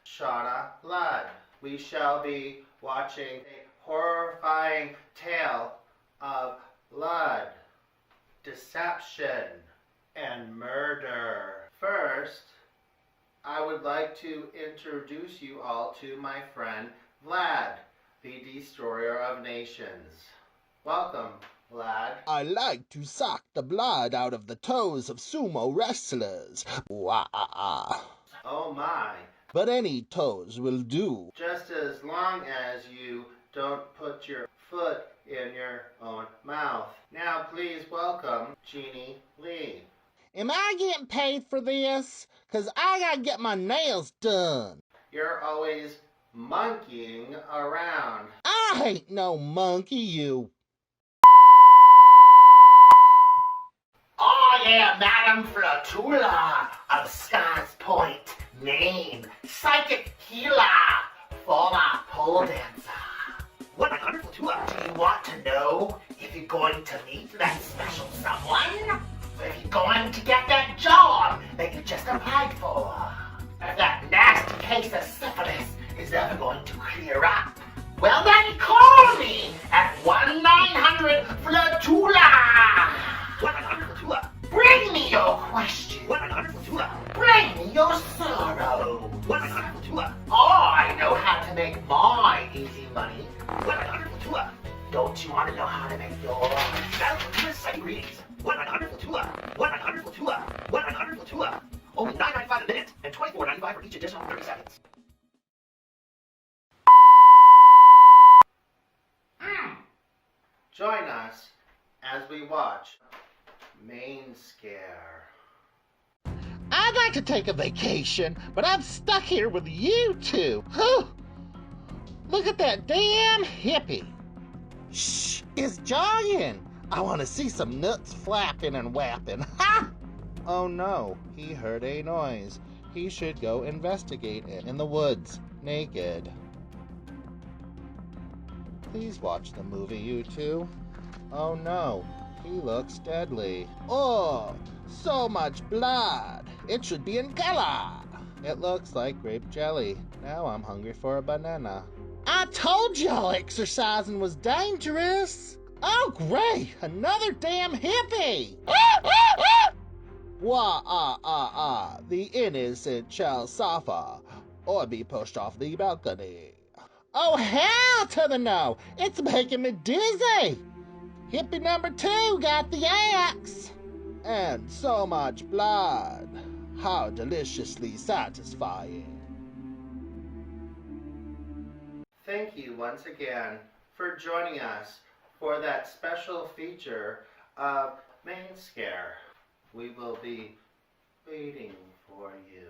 Shawna Bludd. We shall be watching a horrifying tale of blood, deception, and murder. First, I would like to introduce you all to my friend Vlad, the Destroyer of Nations. Welcome, Vlad. I like to suck the blood out of the toes of sumo wrestlers. Wah-ah-ah. Oh my. But any toes will do. Just as long as you don't put your foot in your own mouth. Now please welcome Jeannie Lee. Am I getting paid for this? 'Cause I gotta get my nails done. You're always monkeying around. I ain't no monkey, you. I am Madame Flatula of Scotts Point, Maine, psychic healer, former pole dancer. What a wonderful tour. Do you want to know if you're going to meet that special someone? Or if you're going to get that job that you just applied for? If that nasty case of syphilis is ever going to clear up, well then call me at 1-900-FLATULA. What a wonderful tour. Bring me your question. What a wonderful tour. Bring me your sorrow. What a wonderful tour. I know how to make my easy money. What a wonderful tour. Don't you want to know how to make yours? Welcome to the Psychic Readings. What a wonderful tour. What a wonderful tour. What a wonderful tour. Only $9.95 a minute and $24.95 for each additional 30 seconds. Join us as we watch MaineScare. I'd like to take a vacation, but I'm stuck here with you two. Whew. Look at that damn hippie. Shh, it's jogging. I want to see some nuts flapping and whapping. Ha! Oh no, he heard a noise. He should go investigate it in the woods, naked. Please watch the movie, you two. Oh no, he looks deadly. Oh, so much blood. It should be in color. It looks like grape jelly. Now I'm hungry for a banana. I told y'all exercising was dangerous. Oh great, another damn hippie. Wah-ah-ah-ah, the innocent shall suffer, or be pushed off the balcony. Oh hell to the no, it's making me dizzy. Hippie number 2 got the axe. And so much blood. How deliciously satisfying. Thank you once again for joining us for that special feature of MaineScare. We will be waiting for you.